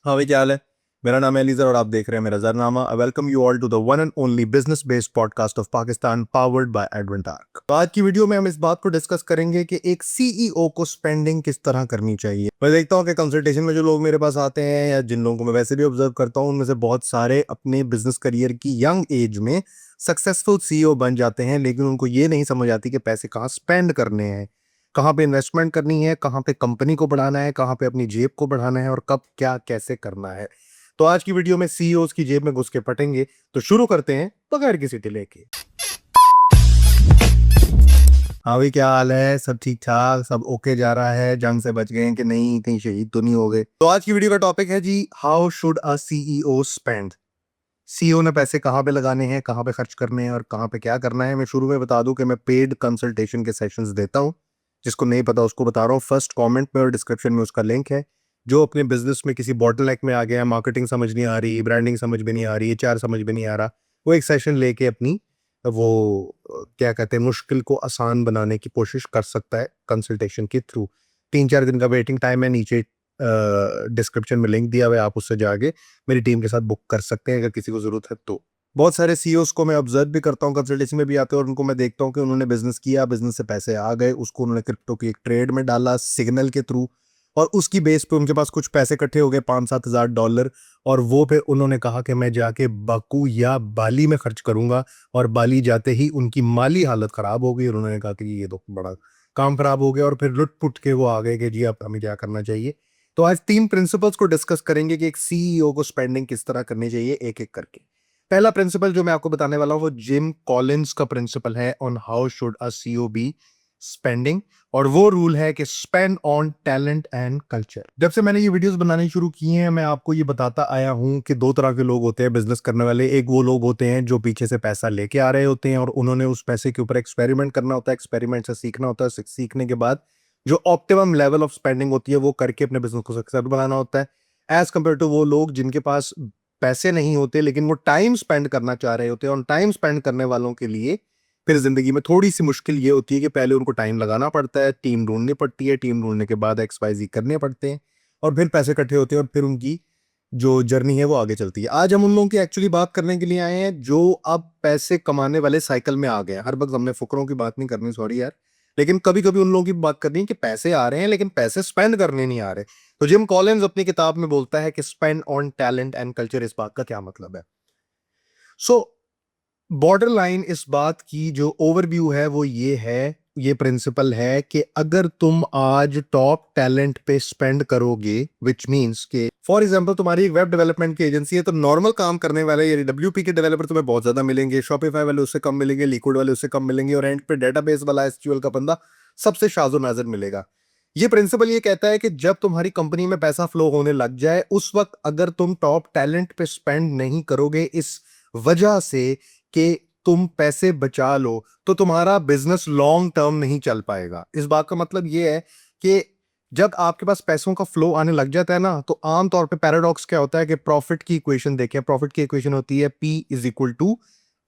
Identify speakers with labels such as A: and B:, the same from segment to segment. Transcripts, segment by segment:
A: हाँ भाई, क्या हाल है। मेरा नाम है एलिजर और आप देख रहे हैं मेरा जरनामा। I welcome you all to the one and only business based podcast of Pakistan, powered by Adventark. तो आज की वीडियो में हम इस बात को डिस्कस करेंगे कि एक सीईओ को स्पेंडिंग किस तरह करनी चाहिए। मैं देखता हूँ कि कंसल्टेशन में जो लोग मेरे पास आते हैं या जिन लोगों को मैं वैसे भी ऑब्जर्व करता हूँ, उनमें से बहुत सारे अपने बिजनेस करियर की यंग एज में सक्सेसफुल सीईओ बन जाते हैं, लेकिन उनको ये नहीं समझ आती कि पैसे कहाँ स्पेंड करने हैं, कहाँ पे इन्वेस्टमेंट करनी है, कहाँ पे कंपनी को बढ़ाना है, कहाँ पे अपनी जेब को बढ़ाना है और कब क्या कैसे करना है। तो आज की वीडियो में सीईओज की जेब में घुस के पटेंगे। तो शुरू करते हैं बगैर किसी डिले के। हाँ भाई, क्या हाल है। सब ठीक ठाक, सब ओके जा रहा है। जंग से बच गए हैं कि नहीं, कहीं शहीद तो नहीं हो गए। तो आज की वीडियो का टॉपिक है जी, how should a CEO spend. CEO ने पैसे कहाँ पे लगाने हैं, कहाँ पे खर्च करने हैं और कहाँ पे क्या करना है। मैं शुरू में बता दूं कि मैं पेड कंसल्टेशन के सेशंस देता हूं। जिसको नहीं पता उसको बता रहा हूँ, फर्स्ट कमेंट में और डिस्क्रिप्शन में उसका लिंक है। जो अपने बिजनेस में किसी बॉटलनेक में आ गया, मार्केटिंग समझ नहीं आ रही, ब्रांडिंग समझ में नहीं आ रही, एचआर समझ में नहीं आ रहा, वो एक सेशन लेके अपनी क्या कहते हैं, मुश्किल को आसान बनाने की कोशिश कर सकता है कंसल्टेशन के थ्रू। 3-4 दिन का वेटिंग टाइम है, नीचे डिस्क्रिप्शन में लिंक दिया हुआ है, आप उससे जाके मेरी टीम के साथ बुक कर सकते हैं अगर किसी को जरूरत है तो। बहुत सारे सीईओज को मैं ऑब्जर्व भी करता हूँ, कंसल्टेशन में भी आते हैं और उनको मैं देखता हूँ कि उन्होंने बिजनेस किया, बिजनेस से पैसे आ गए, उसको उन्होंने क्रिप्टो की एक ट्रेड में डाला सिग्नल के थ्रू, और उसकी बेस पे उनके पास कुछ पैसे इकट्ठे हो गए, 5-7 हज़ार डॉलर। और वो फिर उन्होंने कहा कि मैं जाके बाकू या बाली में खर्च करूंगा, और बाली जाते ही उनकी माली हालत खराब हो गई और उन्होंने कहा कि ये तो बड़ा काम खराब हो गया, और फिर लुट पुट के वो आ गए कि जी अब हमें क्या करना चाहिए। तो आज 3 प्रिंसिपल्स को डिस्कस करेंगे कि एक सीईओ को स्पेंडिंग किस तरह करनी चाहिए, एक एक करके। पहला प्रिंसिपल जो मैं आपको बताने वाला हूं वो जिम कॉलिंस का प्रिंसिपल है on how should a CEO be spending. और वो रूल है कि spend on talent and culture. जब से मैंने ये वीडियोस बनानी शुरू की हैं, मैं आपको ये बताता आया हूं कि दो तरह के लोग होते हैं बिजनेस करने वाले। एक वो लोग होते हैं जो पीछे से पैसा लेके आ रहे होते हैं और उन्होंने उस पैसे के ऊपर एक्सपेरिमेंट करना होता है, एक्सपेरिमेंट से सीखना होता है, सीखने के बाद जो ऑप्टिमम लेवल ऑफ स्पेंडिंग होती है वो करके अपने बिजनेस को सक्सेसफुल बनाना होता है। एज कंपेयर टू वो लोग जिनके पास पैसे नहीं होते लेकिन वो टाइम स्पेंड करना चाह रहे होते हैं। और टाइम स्पेंड करने वालों के लिए फिर जिंदगी में थोड़ी सी मुश्किल ये होती है कि पहले उनको टाइम लगाना पड़ता है, टीम ढूंढनी पड़ती है, टीम ढूंढने के बाद XYZ करने पड़ते हैं, और फिर पैसे इकट्ठे होते हैं और फिर उनकी जो जर्नी है वो आगे चलती है। आज हम उन लोगों की एक्चुअली बात करने के लिए आए हैं जो अब पैसे कमाने वाले साइकिल में आ गए हैं। हर वक्त हमने फुकरों की बात नहीं करनी, सॉरी यार, लेकिन कभी कभी उन लोगों की बात करनी है कि पैसे आ रहे हैं लेकिन पैसे स्पेंड करने नहीं आ रहे। तो जिम कॉलिंस अपनी किताब में बोलता है कि spend on talent and culture. इस बात का क्या मतलब है? सो बॉर्डर लाइन इस बात की जो ओवरव्यू है वो ये है, ये प्रिंसिपल है कि अगर तुम आज टॉप टैलेंट पे स्पेंड करोगे, विच मींस के फॉर एग्जांपल तुम्हारी एक वेब डेवलपमेंट की एजेंसी है, तो नॉर्मल काम करने वाले ये WP के डेवलपर तुम्हें बहुत ज्यादा मिलेंगे, शॉपिफाई वाले उससे कम मिलेंगे, लिक्विड वाले उससे कम मिलेंगे, और एंड पे डेटाबेस वाला SQL का बंदा सबसे शाजो नाजर मिलेगा। ये प्रिंसिपल ये कहता है कि जब तुम्हारी कंपनी में पैसा फ्लो होने लग जाए, उस वक्त अगर तुम टॉप टैलेंट पे स्पेंड नहीं करोगे इस वजह से कि तुम पैसे बचा लो, तो तुम्हारा बिजनेस लॉन्ग टर्म नहीं चल पाएगा। इस बात का मतलब ये है कि जब आपके पास पैसों का फ्लो आने लग जाता है ना, तो आमतौर पे पैराडॉक्स क्या होता है कि प्रॉफिट की इक्वेशन देखें। प्रॉफिट की इक्वेशन होती है P =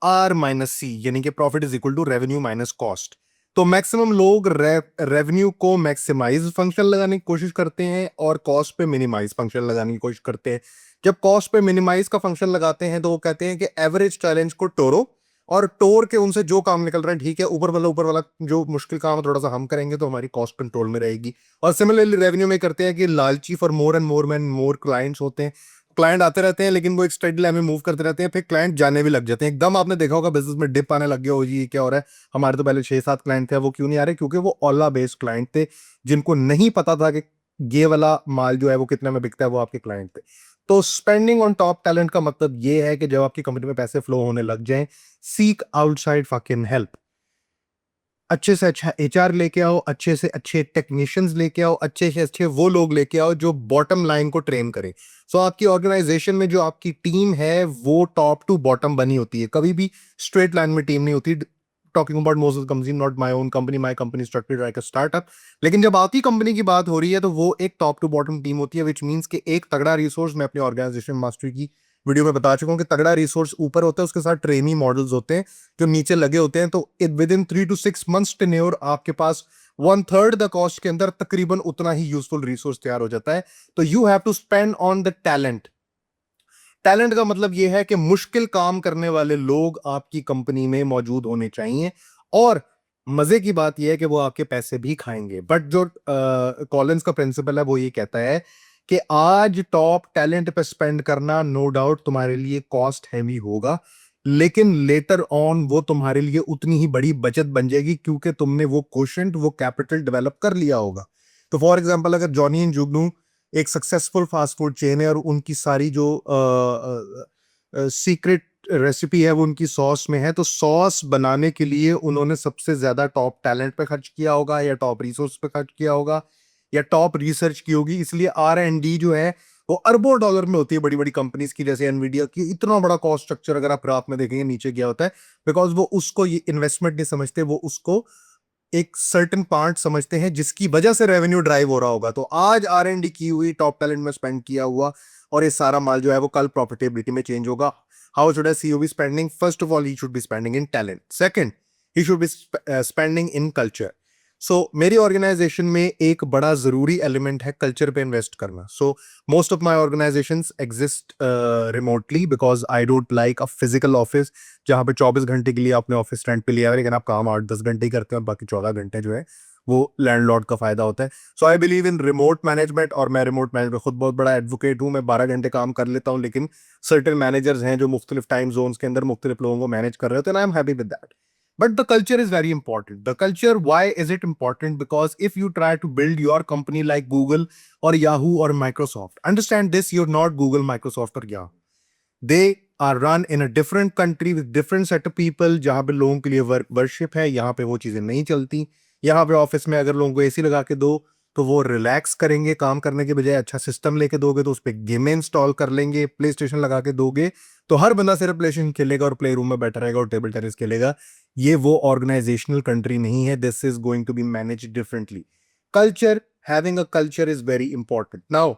A: R - C, यानी कि profit is equal to revenue minus cost. तो मैक्सिमम लोग रेवेन्यू को मैक्सिमाइज फंक्शन लगाने की कोशिश करते हैं और कॉस्ट पे मिनिमाइज फंक्शन लगाने की कोशिश करते हैं। जब कॉस्ट पे मिनिमाइज का फंक्शन लगाते हैं तो वो कहते हैं कि एवरेज चैलेंज को टोरो, और टोर के उनसे जो काम निकल रहा है ठीक है, ऊपर वाला जो मुश्किल काम है थोड़ा सा हम करेंगे तो हमारी कॉस्ट कंट्रोल में रहेगी। और सिमिलरली रेवेन्यू में करते हैं कि लालची for more and more man more clients होते हैं। क्लाइंट आते रहते हैं लेकिन वो एक स्टेडी लाइन में मूव करते रहते हैं, फिर क्लाइंट जाने भी लग जाते हैं। एकदम आपने देखा होगा बिजनेस में डिप आने लग गया हो, जी ये क्या हो रहा है, हमारे तो पहले 6-7 क्लाइंट थे, वो क्यों नहीं आ रहे? क्योंकि वो ओला बेस्ड क्लाइंट थे, जिनको नहीं पता था कि ये वाला माल जो है वो कितने में बिकता है, वो आपके क्लाइंट थे। तो स्पेंडिंग ऑन टॉप टैलेंट का मतलब ये है कि जब आपकी कंपनी में पैसे फ्लो होने लग जाएं, सीक आउटसाइड फकिंग हेल्प। अच्छे से अच्छा HR लेके आओ, अच्छे से अच्छे टेक्नीशियंस लेके आओ, अच्छे से अच्छे वो लोग लेके आओ जो बॉटम लाइन को ट्रेन करें। सो आपकी ऑर्गेनाइजेशन में जो आपकी टीम है वो टॉप टू बॉटम बनी होती है, कभी भी स्ट्रेट लाइन में टीम नहीं होती। Talking about most of company, not my own company, my company structured like a startup. लेकिन जब आपकी कंपनी की बात हो रही है तो वो एक टॉप टू बॉटम टीम होती है, विच मींस कि एक तगड़ा रिसोर्स, मैं अपने ऑर्गेनाइजेशन मास्टरी की वीडियो में बता चुका हूं कि तगड़ा रिसोर्स ऊपर होता है, उसके साथ ट्रेनी मॉडल्स होते हैं जो नीचे लगे होते हैं। तो with in 3 to 6 months tenure आपके पास 1/3 द कॉस्ट के अंदर तकरीबन उतना ही यूजफुल रिसोर्स तैयार हो जाता है। तो you have to spend on the talent. Talent का मतलब यह है कि मुश्किल काम करने वाले लोग आपकी कंपनी में मौजूद होने चाहिए, और मजे की बात यह है कि वो आपके पैसे भी खाएंगे। बट जो कॉलिंस का प्रिंसिपल है वो ये कहता है कि आज टॉप टैलेंट पे स्पेंड करना नो डाउट तुम्हारे लिए कॉस्ट हैवी होगा, लेकिन लेटर ऑन वो तुम्हारे लिए उतनी ही बड़ी बचत बन जाएगी, क्योंकि तुमने वो कोशेंट, वो कैपिटल डेवलप कर लिया होगा। तो फॉर एग्जांपल, अगर जॉनी एंड जुगनू एक सक्सेसफुल फास्ट फूड चेन है और उनकी सारी जो सीक्रेट रेसिपी है वो उनकी सॉस में है, तो सॉस बनाने के लिए उन्होंने सबसे ज्यादा टॉप टैलेंट पे खर्च किया होगा, या टॉप रिसोर्स पे खर्च किया होगा, या टॉप रिसर्च की होगी। इसलिए R&D जो है वो अरबों डॉलर में होती है बड़ी बड़ी कंपनीज की, जैसे एनवीडिया की। इतना बड़ा कॉस्ट स्ट्रक्चर अगर आप ग्राफ में देखेंगे नीचे गया होता है, बिकॉज वो उसको ये इन्वेस्टमेंट नहीं समझते, वो उसको एक सर्टेन पार्ट समझते हैं जिसकी वजह से रेवेन्यू ड्राइव हो रहा होगा। तो आज R&D की हुई, टॉप टैलेंट में स्पेंड किया हुआ, और ये सारा माल जो है वो कल प्रॉफिटेबिलिटी में चेंज होगा। How should a CEO be spending? First of all, he should be spending in talent. Second, he should be spending in culture. So मेरी ऑर्गेनाइजेशन में एक बड़ा जरूरी एलिमेंट है कल्चर पे इन्वेस्ट करना। So most of my organisations exist remotely, because I don't like a physical office जहां पे 24 घंटे के लिए आपने ऑफिस रेंट पे लिया है, लेकिन आप काम 8-10 घंटे ही करते हैं और बाकी 14 घंटे जो है वो लैंडलॉर्ड का फायदा होता है। So I believe in remote management, और मैं रिमोट मैनेजमेंट खुद बहुत बड़ा एडवोकेट हूँ। मैं 12 घंटे काम कर लेता हूँ, लेकिन सर्टेन मैनेजर्स हैं जो मुख्तलिफ टाइम जोन्स के अंदर मुख्तलिफ लोगों को मैनेज कर रहे होते हैं, I am happy with that. But the culture is very important. The culture, why is it important? Because if you try to build your company like Google or Yahoo or Microsoft, understand this, you're not Google, Microsoft or Yahoo. They are run in a different country with different set of people, जहाँ पे लोगों के लिए worship है, यहाँ पे वो चीजें नहीं चलती। यहाँ पे ऑफिस में अगर लोगों को एसी लगा के दो तो वो रिलैक्स करेंगे काम करने के बजाय। अच्छा सिस्टम लेके दोगे तो उस पर गेम इंस्टॉल कर लेंगे, प्ले स्टेशन लगा के दोगे तो हर बंदा सिर्फ प्ले स्टेशन खेलेगा और प्ले रूम में बैठा रहेगा और टेबल टेनिस खेलेगा। ये वो ऑर्गेनाइजेशनल कंट्री नहीं है। This is going to be manage differently. Culture, having a culture is very important. Now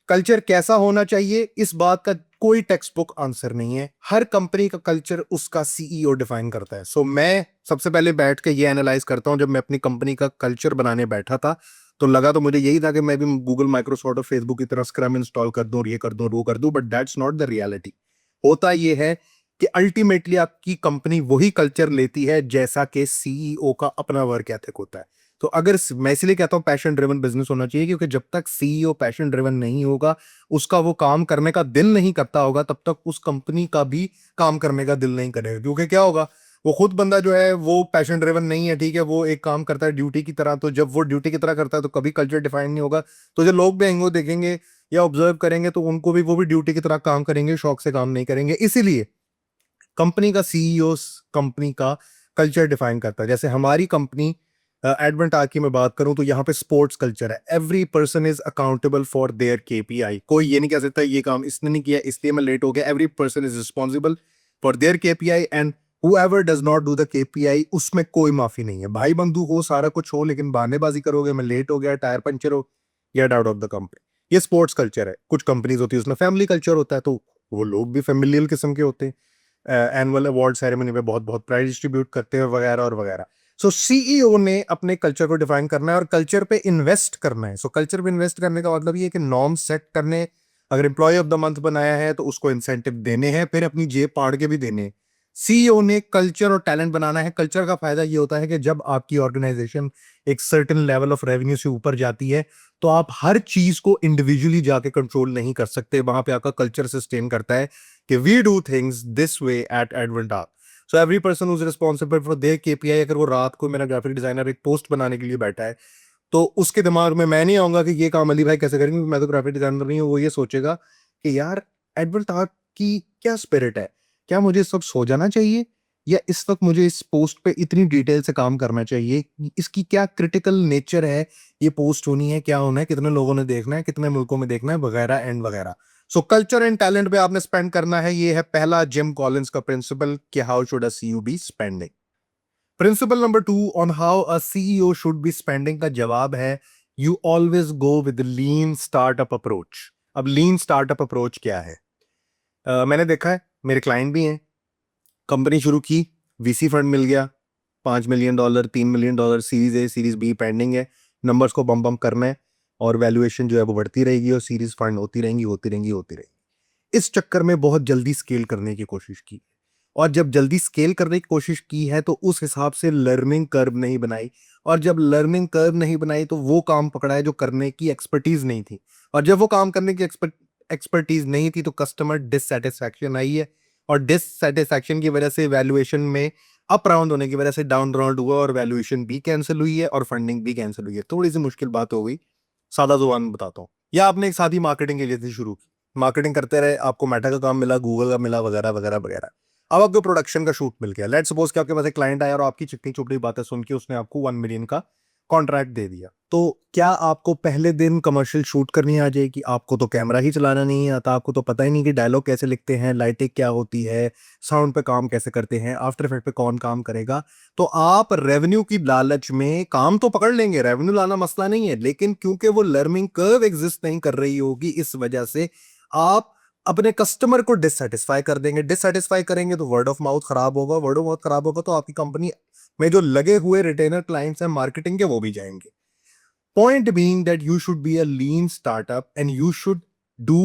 A: culture कैसा होना चाहिए, इस बात का कोई टेक्स्ट बुक आंसर नहीं है। हर कंपनी का कल्चर उसका CEO डिफाइन करता है। सो मैं सबसे पहले बैठ के ये एनालाइज करता हूं, जब मैं अपनी कंपनी का कल्चर बनाने बैठा था तो लगा तो मुझे यही था कि मैं भी गूगल, माइक्रोसॉफ्ट और फेसबुक की तरह स्क्रम इंस्टॉल कर दूं और ये कर दूं वो कर दूं, but that's not the reality. होता ये है कि अल्टीमेटली आपकी कंपनी वही कल्चर लेती है जैसा कि CEO का अपना वर्क एथिक होता है। तो अगर मैं इसलिए कहता हूं पैशन ड्रिवन बिजनेस होना चाहिए, क्योंकि जब तक CEO पैशन ड्रिवन नहीं होगा, उसका वो काम करने का दिल नहीं करता होगा, तब तक उस कंपनी का भी काम करने का दिल नहीं करेगा। क्योंकि क्या होगा, वो खुद बंदा जो है वो पैशन ड्रिवन नहीं है, ठीक है, वो एक काम करता है ड्यूटी की तरह। तो जब वो ड्यूटी की तरह करता है तो कभी कल्चर डिफाइन नहीं होगा। तो जो लोग भी आएंगे वो देखेंगे या ऑब्जर्व करेंगे तो उनको भी, वो भी ड्यूटी की तरह काम करेंगे, शौक से काम नहीं करेंगे। इसीलिए कंपनी का CEO कंपनी का कल्चर डिफाइन करता है। जैसे हमारी कंपनी एडवेंट आर की मैं बात करूं तो यहाँ पे स्पोर्ट्स कल्चर है। Every person is accountable for their KPI। कोई ये नहीं कह सकता ये काम इसने नहीं किया इसलिए मैं लेट हो गया। Every person is responsible for their KPI, and whoever does not do the KPI, उसमें कोई माफी नहीं है। भाई बंधु हो, सारा कुछ हो, लेकिन बहानेबाजी करोगे, मैं लेट हो गया, टायर पंचर हो, get out of the company. ये स्पोर्ट्स कल्चर है। कुछ कंपनीज होती है उसमें फैमिली कल्चर होता है, तो वो लोग भी फैमिलियल किस्म के होते हैं। एनुअल अवार्ड सेरेमनी में बहुत बहुत प्राइज डिस्ट्रीब्यूट करते हैं वगैरह और वगैरह। सो CEO ने अपने कल्चर को डिफाइन करना है और कल्चर पे इन्वेस्ट करना है। सो कल्चर पे इन्वेस्ट करने का मतलब ये है कि नॉर्म सेट करने, अगर एम्प्लॉय ऑफ द मंथ बनाया है तो उसको इंसेंटिव देने हैं, फिर अपनी जेब पाड़ के भी देने हैं। CEO ने कल्चर और टैलेंट बनाना है। कल्चर का फायदा ये होता है कि जब आपकी ऑर्गेनाइजेशन एक सर्टेन लेवल ऑफ रेवेन्यू से ऊपर जाती है तो आप हर चीज को इंडिविजुअली जाके कंट्रोल नहीं कर सकते। वहां पे आपका कल्चर सस्टेन करता है कि we do things this way at Adventar. So every person is responsible for their KPI। अगर वो रात को, मेरा ग्राफिक डिजाइनर एक पोस्ट बनाने के लिए बैठा है, तो उसके दिमाग में मैं नहीं आऊंगा कि ये काम अली भाई कैसे करेंगे, मैं तो ग्राफिक डिजाइनर नहीं हूँ। वो ये सोचेगा कि यार एडवेंटार की क्या स्पिरिट है, क्या मुझे सब सो जाना चाहिए, या इस वक्त मुझे इस पोस्ट पे इतनी डिटेल से काम करना चाहिए, इसकी क्या क्रिटिकल नेचर है, ये पोस्ट होनी है, क्या होना है, कितने लोगों ने देखना है, कितने मुल्कों में देखना है, वगैरह एंड वगैरह। सो कल्चर एंड टैलेंट पे आपने स्पेंड करना है। ये है पहला जिम कॉलिंस का प्रिंसिपल कि how should a CEO be spending. Principle number 2 on how a CEO should be spending का जवाब है, you always go with lean startup approach. अब लीन स्टार्टअप अप्रोच क्या है? मैंने देखा है, मेरे क्लाइंट भी हैं, कंपनी शुरू की, VC फंड मिल गया, $5 million, $3 million series A series B pending है, नंबर्स को बम करना है और वैल्यूएशन जो है वो बढ़ती रहेगी और सीरीज फंड होती रहेंगी होती रहेंगी होती रहेंगी। इस चक्कर में बहुत जल्दी स्केल करने की कोशिश की और जब जल्दी स्केल करने की कोशिश की है तो उस हिसाब से लर्निंग कर्व नहीं बनाई और जब लर्निंग कर्व नहीं बनाई तो वो काम पकड़ा है जो करने की एक्सपर्टीज नहीं थी और जब वो काम करने की एक्सपर्टीज नहीं थी तो कस्टमर डिससेटिस्फैक्शन आई है और डिससेटिस्फैक्शन की वजह से वैल्यूएशन में अप राउंड होने की वजह से डाउन राउंड हुआ और वैल्यूएशन भी कैंसिल हुई है और फंडिंग भी कैंसिल हुई है। थोड़ी सी मुश्किल बात हो गई, सादा जुबान में बताता हूँ। या आपने एक सादी मार्केटिंग एजेंसी शुरू की, मार्केटिंग करते रहे, आपको मेटा का काम मिला, गूगल का मिला, वगैरह वगैरह वगैरह। अब आपको प्रोडक्शन का शूट मिल गया, लेट्स सपोज कि आपके पास एक क्लाइंट आया और आपकी चिकनी चुपड़ी बातें सुन के उसने आपको 1 मिलियन का कॉन्ट्रैक्ट दे दिया। तो क्या आपको पहले दिन कमर्शियल शूट करनी आ जाएगी? आपको तो कैमरा ही चलाना नहीं आता, आपको तो पता ही नहीं कि डायलॉग कैसे लिखते हैं, लाइटिंग क्या होती है, साउंड पे काम कैसे करते हैं, आफ्टर इफेक्ट पे कौन काम करेगा। तो आप रेवेन्यू की लालच में काम तो पकड़ लेंगे, रेवेन्यू लाना मसला नहीं है, लेकिन क्योंकि वो लर्निंग कर्व एग्जिस्ट नहीं कर रही होगी, इस वजह से आप अपने कस्टमर को डिससेटिस्फाई कर देंगे। डिससेटिस्फाई करेंगे तो वर्ड ऑफ माउथ खराब होगा, वर्ड ऑफ माउथ खराब होगा तो आपकी कंपनी में जो लगे हुए रिटेनर क्लाइंट्स हैं मार्केटिंग के, वो भी जाएंगे। Point being that you should be a lean startup and you should do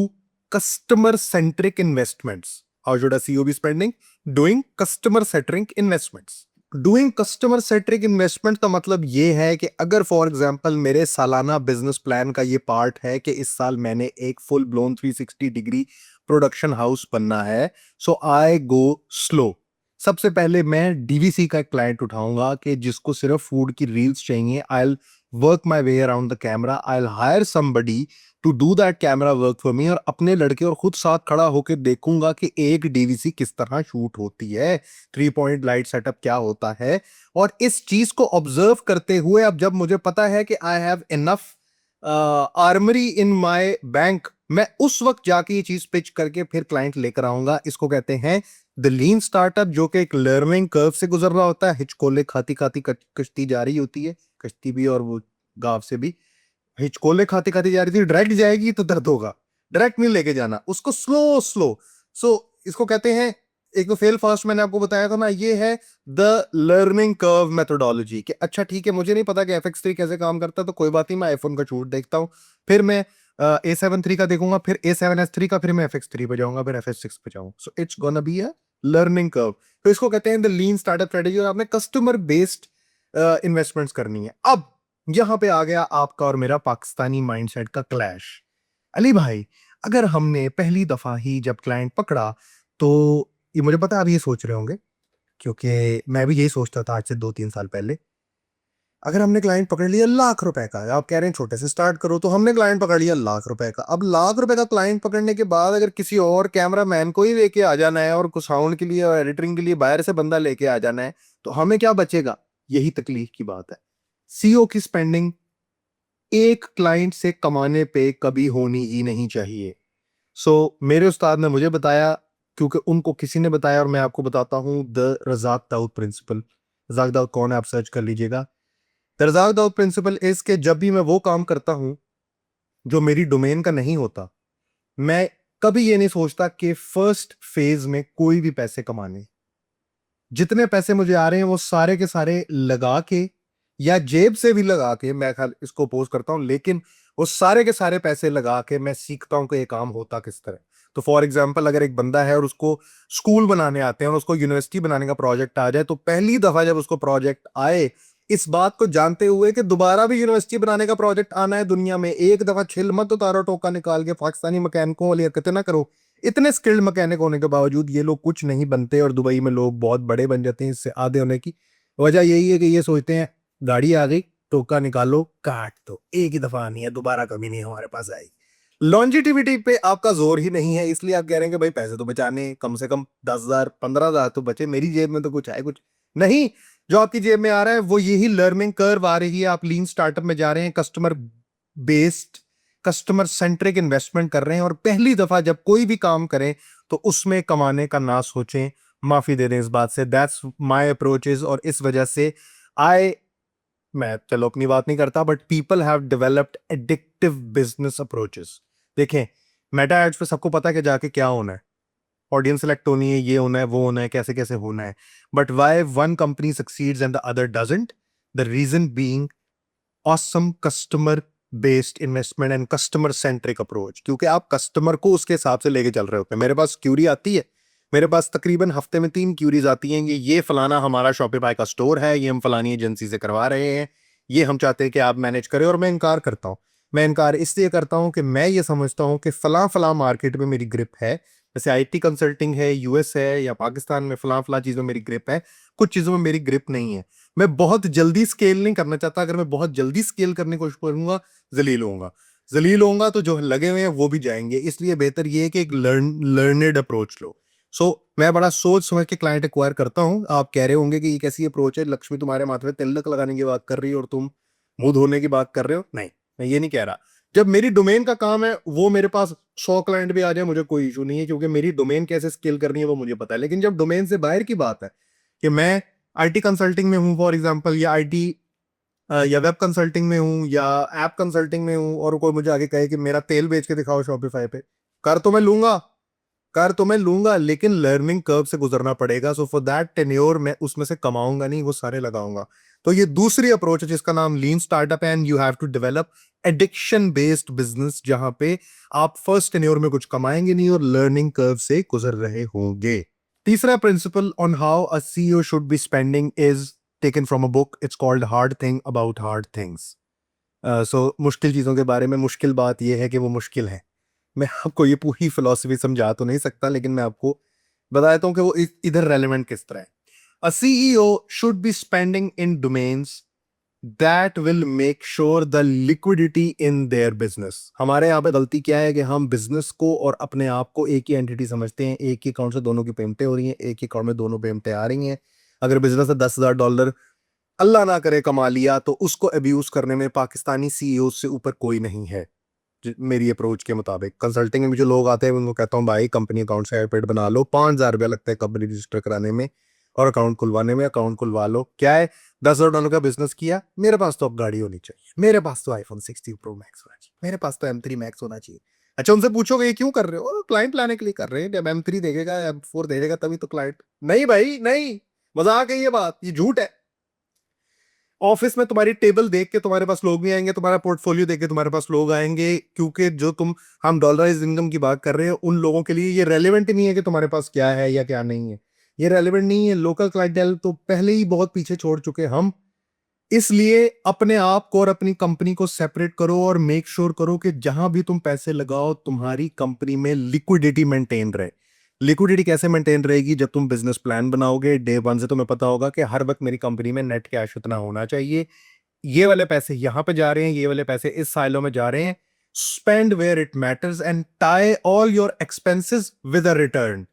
A: customer centric investments. How should a CEO be spending? Doing customer centric investments. Doing customer centric investment का मतलब ये है कि अगर फॉर एग्जांपल मेरे सालाना business plan का ये पार्ट है कि इस साल मैंने एक full blown 360 degree production house बनना है, सो आई गो स्लो। सबसे पहले मैं डीवीसी का एक क्लाइंट उठाऊंगा कि जिसको सिर्फ फूड की रील्स चाहिए। I work my way around the camera, I hire somebody to do that camera work for me और अपने लड़के और खुद साथ खड़ा होकर देखूंगा कि एक डीवीसी किस तरह शूट होती है, 3 पॉइंट लाइट सेटअप क्या होता है। और इस चीज को ऑब्जर्व करते हुए अब जब मुझे पता है कि I have enough armoury in my bank, मैं उस वक्त जाके ये चीज पिच करके फिर क्लाइंट लेकर आऊंगा। इसको कहते हैं द लीन स्टार्टअप, जो कि एक लर्निंग कर्व से गुजर रहा होता है। हिचकोले खाती खाती कश्ती जा रही होती है, कश्ती भी और वो गांव से भी। हिचकोले खाती खाती जा रही थी, डायरेक्ट जाएगी तो दर्द होगा, डायरेक्ट नहीं लेके जाना उसको, स्लो स्लो। सो इसको कहते हैं, एक तो फेल फास्ट मैंने आपको बताया था ना, ये है द लर्निंग कर्व मेथोडोलॉजी। कि अच्छा ठीक है, मुझे नहीं पता कि FX3 कैसे काम करता है, तो कोई बात नहीं, मैं आईफोन का शूट देखता हूँ, फिर मैं A7 III का देखूंगा, फिर A7S III का, फिर मैं FX3 पे जाऊंगा, फिर FS6 पे जाऊंगा। So it's gonna be a learning curve. तो इसको कहते हैं द लीन स्टार्टअप स्ट्रेटेजी और आपने कस्टमर बेस्ड इन्वेस्टमेंट्स करनी है। अब यहां पे आ गया आपका और मेरा पाकिस्तानी माइंडसेट का क्लैश। अली भाई, अगर हमने पहली दफा ही जब क्लाइंट पकड़ा, तो ये मुझे पता है आप ये सोच रहे होंगे, क्योंकि मैं भी यही सोचता था आज से 2-3 साल पहले। अगर हमने क्लाइंट पकड़ लिया ₹1,00,000 का, आप कह रहे हैं छोटे से स्टार्ट करो, तो हमने क्लाइंट पकड़ लिया ₹1,00,000 का। अब ₹1,00,000 का क्लाइंट पकड़ने के बाद अगर किसी और कैमरा मैन को ही लेके आ जाना है और कुछ साउंड के लिए और एडिटिंग के लिए बाहर से बंदा लेके आ जाना है, तो हमें क्या बचेगा? यही तकलीफ की बात है। सीईओ की स्पेंडिंग एक क्लाइंट से कमाने पे कभी होनी ही नहीं चाहिए। मेरे उस्ताद ने मुझे बताया, क्योंकि उनको किसी ने बताया, और मैं आपको बताता हूँ, द रज़ाक दाऊद प्रिंसिपल। रज़ाक दाऊद कौन है, आप सर्च कर लीजिएगा। The Razak Dawood principle is के जब भी मैं वो काम करता हूँ जो मेरी डोमेन का नहीं होता, मैं कभी ये नहीं सोचता कि फर्स्ट फेज में कोई भी पैसे कमाने। जितने पैसे मुझे आ रहे हैं वो सारे के सारे लगा के या जेब से भी लगा के, मैं ख्याल इसको अपोज करता हूं, लेकिन वो सारे के सारे पैसे लगा के मैं सीखता हूं कि ये काम होता किस तरह। तो फॉर एग्जांपल, अगर एक बंदा है और उसको स्कूल बनाने आते हैं और उसको यूनिवर्सिटी बनाने का प्रोजेक्ट आ जाए, तो पहली दफा जब उसको प्रोजेक्ट आए, इस बात को जानते हुए कि दोबारा भी यूनिवर्सिटी बनाने का प्रोजेक्ट आना है दुनिया में, एक दफा छिल मत उतारो टोका निकाल के, पाकिस्तानी मैकेनिकों वाली हरकतें ना करो। इतने स्किल्ड मैकेनिक होने के बावजूद ये लोग कुछ नहीं बनते और दुबई में लोग बहुत बड़े बन जाते हैं। इससे आधे होने की वजह यही है कि ये सोचते हैं गाड़ी आ गई, टोका निकालो, काट दो, एक ही दफा आनी है, दोबारा कभी नहीं हमारे पास आएगी। लॉन्जिटिविटी पे आपका जोर ही नहीं है, इसलिए आप कह रहे हैं कि भाई पैसे तो बचाने, कम से कम 10,000 15,000 तो बचे, मेरी जेब में तो कुछ है कुछ नहीं। जो आपकी जेब में आ रहा है वो यही लर्निंग कर्व आ रही है। आप लीन स्टार्टअप में जा रहे हैं, customer based, customer centric investment कर रहे हैं, और पहली दफा जब कोई भी काम करें तो उसमें कमाने का ना सोचें। माफी दे दें इस बात से, दैट्स माय अप्रोचेस। और इस वजह से आई मैं चलो अपनी बात नहीं करता, but people have developed addictive business approaches. देखें, मेटा एड्स पे सबको पता है कि जाके क्या होना है, ऑडियंस सेलेक्ट होनी है, ये होना है, वो होना है, कैसे कैसे होना है. But why one company succeeds and the other doesn't? The reason being awesome customer based investment and customer centric approach. क्योंकि आप कस्टमर को उसके हिसाब से लेके चल रहे होते हैं. मेरे पास क्यूरी आती है, मेरे पास तकरीबन हफ्ते में 3 क्यूरीज आती हैं कि ये फलाना हमारा शॉपिफाई का स्टोर है, ये हम फलानी एजेंसी से करवा रहे हैं, ये हम चाहते हैं कि आप मैनेज करें. और मैं इनकार करता हूं. मैं इनकार इसलिए करता हूं कि मैं ये समझता हूं कि फला फला मार्केट में मेरी ग्रिप है. जैसे आईटी कंसल्टिंग है, यूएस है या पाकिस्तान में, फला फला चीजों में मेरी ग्रिप है. कुछ चीजों में मेरी ग्रिप नहीं है. मैं बहुत जल्दी स्केल नहीं करना चाहता. अगर मैं बहुत जल्दी स्केल करने की कोशिश करूंगा, जलील होऊंगा. जलील होऊंगा तो जो लगे हुए हैं वो भी जाएंगे. इसलिए बेहतर ये है कि एक लर्नेड अप्रोच लो. मैं बड़ा सोच समझ के क्लाइंट एक्वायर करता हूं. आप कह रहे होंगे कि ये कैसी अप्रोच है, लक्ष्मी तुम्हारे माथे में तिलक लगाने की बात कर रही है और तुम मुंह धोने की बात कर रहे हो. नहीं, मैं ये नहीं कह रहा. जब मेरी डोमेन का काम है, वो मेरे पास 100 क्लाइंट भी आ जाए, मुझे कोई इशू नहीं है, क्योंकि मेरी डोमेन कैसे स्केल करनी है वो मुझे पता है. लेकिन जब डोमेन से बाहर की बात है कि मैं आईटी कंसल्टिंग में हूं फॉर एग्जांपल, या आईटी या वेब कंसल्टिंग में हूं या ऐप कंसल्टिंग में हूं, और कोई मुझे आगे कहे कि मेरा तेल बेच के दिखाओ शॉपिफाई पे, कर तो मैं लूंगा, कर तो मैं लूंगा, लेकिन लर्निंग कर्व से गुजरना पड़ेगा. सो फॉर दैट टेन्योर मैं उसमें से कमाऊंगा नहीं, वो सारे लगाऊंगा. तो ये दूसरी अप्रोच है जिसका नाम लीन स्टार्टअप है. And you have to develop addiction based business, जहां पे आप फर्स्ट टेन्योर में कुछ कमाएंगे नहीं और लर्निंग कर्व से गुजर रहे होंगे. तीसरा principal on how a CEO should be spending is taken from a book. It's called hard thing about hard things. मुश्किल चीजों के बारे में मुश्किल बात यह है कि वो मुश्किल है. मैं आपको ये पूरी फिलॉसफी समझा तो नहीं सकता, लेकिन मैं आपको बता देता हूं कि वो इधर रेलेवेंट किस तरह है. अ CEO should be spending in domains that will make sure the liquidity in their business. हमारे यहाँ पे गलती क्या है कि हम बिजनेस को और अपने आप को एक ही एंटिटी समझते हैं. एक ही अकाउंट से दोनों की पेमेंटें हो रही हैं, एक ही अकाउंट में दोनों पेमेंटें आ रही हैं. अगर बिजनेस है $10,000, अल्लाह ना करे कमा लिया, तो उसको अब्यूज करने में पाकिस्तानी सीईओ से ऊपर कोई नहीं है. मेरी अप्रोच के मुताबिक कंसल्टिंग में भी जो लोग आते हैं उनको कहता हूँ भाई कंपनी अकाउंट से पेड बना लो, $5,000 लगता है कंपनी रजिस्टर कराने में और अकाउंट खुलवाने में. अकाउंट खुलवा लो. क्या है, $10,000 का बिजनेस किया, मेरे पास तो अब गाड़ी होनी चाहिए, मेरे पास तो आईफोन 60 प्रो मैक्स होना चाहिए, मेरे पास तो M3 मैक्स होना चाहिए. अच्छा, उनसे पूछोगे ये क्यों कर रहे हो? क्लाइंट लाने के लिए कर रहे हैं. जब M3 देखेगा, M4 देखेगा, तभी तो क्लाइंट. नहीं भाई नहीं, मजाक है ये बात, ये झूठ है. ऑफिस में तुम्हारी टेबल देख के तुम्हारे पास लोग नहीं आएंगे, तुम्हारा पोर्टफोलियो देख के तुम्हारे पास लोग आएंगे, क्योंकि जो हम डॉलराइज इनकम की बात कर रहे हैं, उन लोगों के लिए ये रेलेवेंट नहीं है कि तुम्हारे पास क्या है या क्या नहीं है. ये रेलेवेंट नहीं है. लोकल क्लाइंटेल तो पहले ही बहुत पीछे छोड़ चुके हम. इसलिए अपने आप को और अपनी कंपनी को सेपरेट करो और मेक श्योर करो कि जहां भी तुम पैसे लगाओ, तुम्हारी कंपनी में लिक्विडिटी मेंटेन रहे. लिक्विडिटी कैसे मेंटेन रहेगी? जब तुम बिजनेस प्लान बनाओगे, डे वन से तुम्हें पता होगा कि हर वक्त मेरी कंपनी में नेट कैश इतना होना चाहिए, ये वाले पैसे यहां पे जा रहे हैं, ये वाले पैसे इस साइलो में जा रहे हैं. Spend where it matters and tie all your expenses with a return.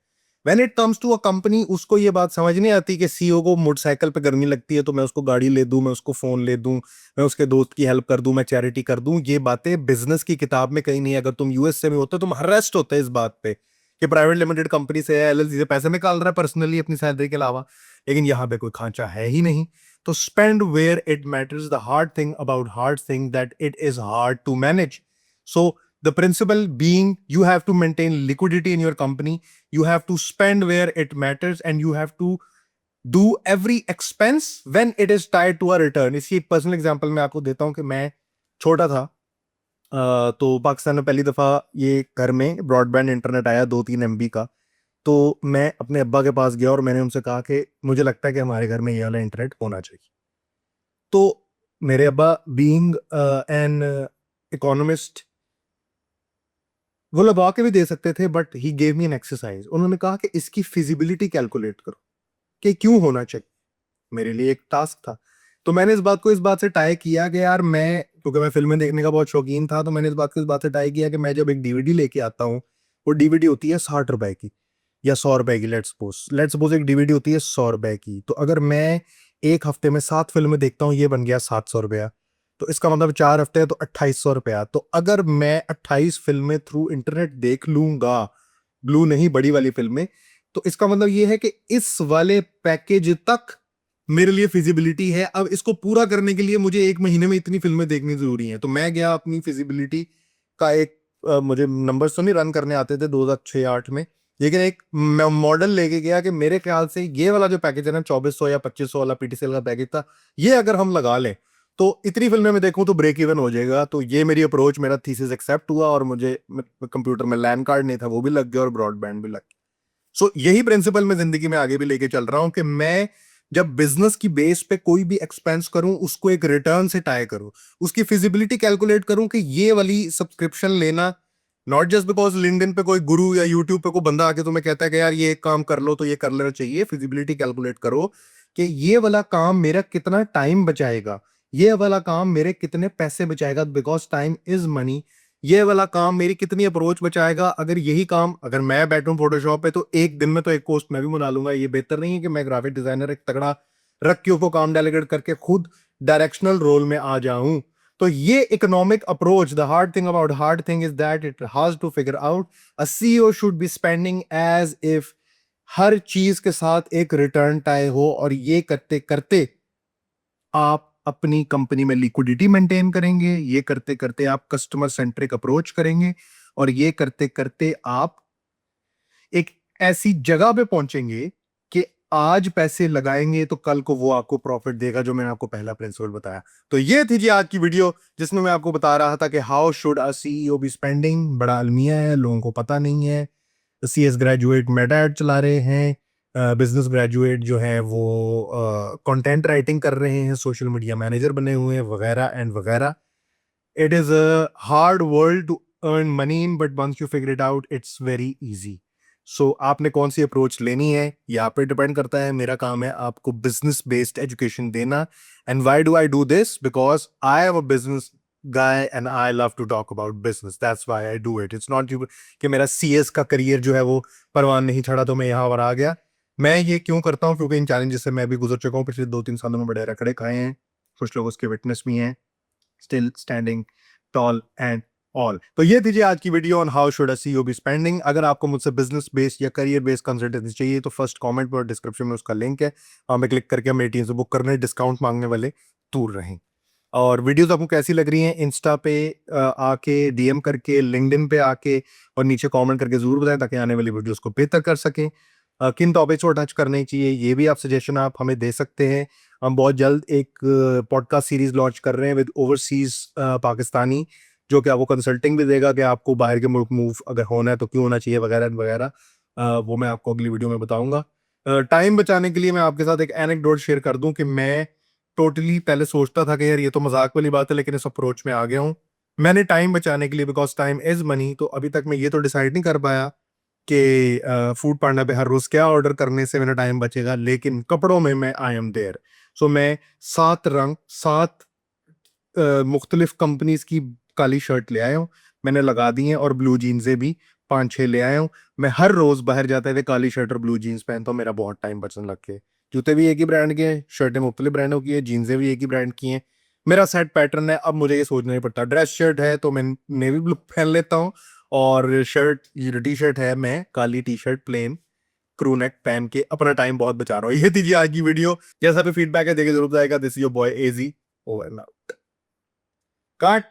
A: When it comes to a company, उसको ये बात समझ नहीं आती कि सीईओ को मोटरसाइकिल पे करनी लगती है तो मैं उसको गाड़ी ले दूं, मैं उसको फोन ले दूं, मैं उसके दोस्त की हेल्प कर दूं, मैं चैरिटी कर दूं. ये बातें बिजनेस की किताब में कहीं नहीं है. अगर तुम यूएसए में होते तुम हरेस्ट होते इस बात पे कि प्राइवेट लिमिटेड कंपनी से एलएलसी से पैसे निकाल रहा है पर्सनली अपनी सैलरी के अलावा. लेकिन यहाँ पे कोई खांचा है ही नहीं. तो spend where it matters. The hard thing about hard thing that it is hard to manage. So the principle being, you have to maintain liquidity in your company, you have to spend where it matters, and you have to do every expense when it is tied to a return. इसकी personal example मैं आपको देता हूं कि मैं छोटा था, तो पाकिस्तान में पहली दफा ये घर में ब्रॉडबैंड इंटरनेट आया 2-3 MB का. तो मैं अपने अब्बा के पास गया और मैंने उनसे कहा कि मुझे लगता है कि हमारे घर में ये वाला इंटरनेट होना चाहिए. तो मेरे अब्बा बीइंग एन इकोनॉमिस्ट, वो लगा के भी दे सकते थे, but he gave me an exercise. उन्होंने कहा कि इसकी फिजिबिलिटी कैलकुलेट करो कि क्यों होना चाहिए. मेरे लिए एक टास्क था. तो मैंने इस बात से टाई किया कि यार मैं, क्योंकि मैं फिल्में देखने का बहुत शौकीन था, तो मैंने इस बात से टाई किया कि मैं जब एक डीवीडी लेके आता हूँ, वो डीवीडी होती है 60 रुपए की या 100 रुपए की. लेट्स सपोज एक डीवीडी होती है 100 रुपए की. तो अगर मैं एक हफ्ते में 7 फिल्में देखता हूँ, ये बन गया 700 रुपया. तो इसका मतलब 4 हफ्ते है तो 2800 रुपया. तो अगर मैं 28 फिल्में थ्रू इंटरनेट देख लूंगा, ब्लू नहीं बड़ी वाली फिल्में, तो इसका मतलब ये है कि इस वाले पैकेज तक मेरे लिए फिजिबिलिटी है. अब इसको पूरा करने के लिए मुझे एक महीने में इतनी फिल्में देखनी जरूरी है. तो मैं गया अपनी फिजिबिलिटी का एक मुझे नंबर्स तो नहीं रन करने आते थे 2006-08 में, लेकिन एक मॉडल लेके गया कि मेरे ख्याल से ये वाला जो पैकेज है ना 2400 या 2500 वाला पीटीसीएल का पैकेज था, ये अगर हम लगा लें तो इतनी फिल्में मैं देखूं तो ब्रेक इवन हो जाएगा। तो ये मेरी अप्रोच, मेरा थीसिस एक्सेप्ट हुआ और मुझे कंप्यूटर में लैन कार्ड नहीं था वो भी लग गया और ब्रॉडबैंड भी लग गया। सो यही प्रिंसिपल मैं जिंदगी में आगे भी लेके चल रहा हूं कि मैं जब बिजनेस की बेस पे कोई भी एक्सपेंस करूं उसको एक रिटर्न से टाई करूं, उसकी फिजिबिलिटी कैलकुलेट करूं कि ये वाली सब्सक्रिप्शन लेना, नॉट जस्ट बिकॉज लिंक्डइन पे कोई गुरु या यूट्यूब पे कोई बंदा आके तुम्हें कहता है कि यार ये एक काम कर लो तो ये कर लेना चाहिए। फिजिबिलिटी कैलकुलेट करो कि ये वाला काम मेरा कितना टाइम बचाएगा, ये वाला काम मेरे कितने पैसे बचाएगा, बिकॉज टाइम इज मनी। ये वाला काम मेरी कितनी अप्रोच बचाएगा, अगर यही काम अगर मैं बैठूं फोटोशॉप पे तो एक दिन में तो एक पोस्ट मैं भी बना लूंगा। ये बेहतर नहीं है कि मैं ग्राफिक डिजाइनर एक तगड़ा रख के उसको काम डेलीगेट करके खुद डायरेक्शनल रोल में आ जाऊं। तो ये economic approach, the hard thing about hard thing is that it has to figure out a CEO should be spending as if हर चीज के साथ एक रिटर्न टाई हो, और ये करते करते आप अपनी कंपनी में लिक्विडिटी मेंटेन करेंगे, ये करते करते आप कस्टमर सेंट्रिक अप्रोच करेंगे, और ये करते करते आप एक ऐसी जगह पे पहुंचेंगे कि आज पैसे लगाएंगे तो कल को वो आपको प्रॉफिट देगा, जो मैंने आपको पहला प्रिंसिपल बताया। तो ये थी जी आज की वीडियो जिसमें मैं आपको बता रहा था कि how should a CEO be spending. बड़ा अलमिया है, लोगों को पता नहीं है। सीएस ग्रेजुएट मेटा एड चला रहे हैं, बिजनेस ग्रेजुएट जो है वो कंटेंट राइटिंग कर रहे हैं, सोशल मीडिया मैनेजर बने हुए हैं, वगैरह एंड वगैरह। It is a hard world to earn money in, but once you figure it out it's very easy. So आपने कौन सी अप्रोच लेनी है ये आप पे डिपेंड करता है। मेरा काम है आपको बिजनेस बेस्ड एजुकेशन देना। And why do I do this? Because I am a business guy and I love to talk about business. That's why I do it. It's not कि मेरा CS का करियर जो है वो परवान नहीं चढ़ा तो मैं यहाँ पर आ गया। मैं ये क्यों करता हूँ? क्योंकि इन चैलेंजेस से मैं भी गुजर चुका हूँ। पिछले 2-3 सालों में बड़े रखड़े खाए हैं, कुछ लोग उसके विटनेस भी हैं। Still standing tall and all. तो ये थी जी आज की video on how should a CEO be spending. अगर आपको मुझसे बिजनेस बेस्ड या करियर बेस्ड कंसल्टेंसी चाहिए तो फर्स्ट कमेंट पर डिस्क्रिप्शन में उसका लिंक है, वहां पे क्लिक करके मेरी टीम से बुक करने, डिस्काउंट मांगने वाले दूर रहें। और वीडियोस आपको कैसी लग रही हैं इंस्टा पे आके डीएम करके, लिंक्डइन पे आके और नीचे कमेंट करके जरूर बताएं ताकि आने वाली वीडियोस को बेहतर कर सकें। किन टॉपिक्स को टच करने चाहिए ये भी आप सजेशन आप हमें दे सकते हैं। हम बहुत जल्द एक पॉडकास्ट सीरीज लॉन्च कर रहे हैं विद ओवरसीज पाकिस्तानी, जो कि आपको कंसल्टिंग भी देगा कि आपको बाहर के मुल्क मूव अगर होना है तो क्यों होना चाहिए, वगैरह वगैरह। वो मैं आपको अगली वीडियो में बताऊंगा। टाइम बचाने के लिए मैं आपके साथ एक एनेक्डोट शेयर कर दूं कि मैं टोटली पहले सोचता था कि यार ये तो मजाक वाली बात है, लेकिन इस अप्रोच में आ गया हूँ मैंने टाइम बचाने के लिए, बिकॉज टाइम इज मनी। तो अभी तक मैं ये तो डिसाइड नहीं कर पाया कि फूड पांडा पे हर रोज क्या ऑर्डर करने से मेरा टाइम बचेगा, लेकिन कपड़ों में मैं आई एम देयर। सो मैं 7 मुख्तलिफ कंपनीज की काली शर्ट ले आया हूँ, मैंने लगा दी हैं, और ब्लू जीन्सें भी 5-6 ले आया हूँ। मैं हर रोज बाहर जाते हुए काली शर्ट और ब्लू जीन्स पहनता हूँ, मेरा बहुत टाइम बचने लग के। जूते भी एक ही ब्रांड के हैं, शर्टें मुख्तलिफ ब्रांडों की है, जीन्सें भी एक ही ब्रांड की हैं। मेरा सेट पैटर्न है, अब मुझे ये सोचना नहीं पड़ता। ड्रेस शर्ट है तो मैं नेवी ब्लू पहन लेता हूँ, और शर्ट टी शर्ट है मैं काली टी शर्ट प्लेन क्रू नेक पहन के अपना टाइम बहुत बचा रहा हूँ। ये थी जी आज की वीडियो। जैसा भी फीडबैक है देखे जरूर बताएगा। This is your boy AG, over now, काट।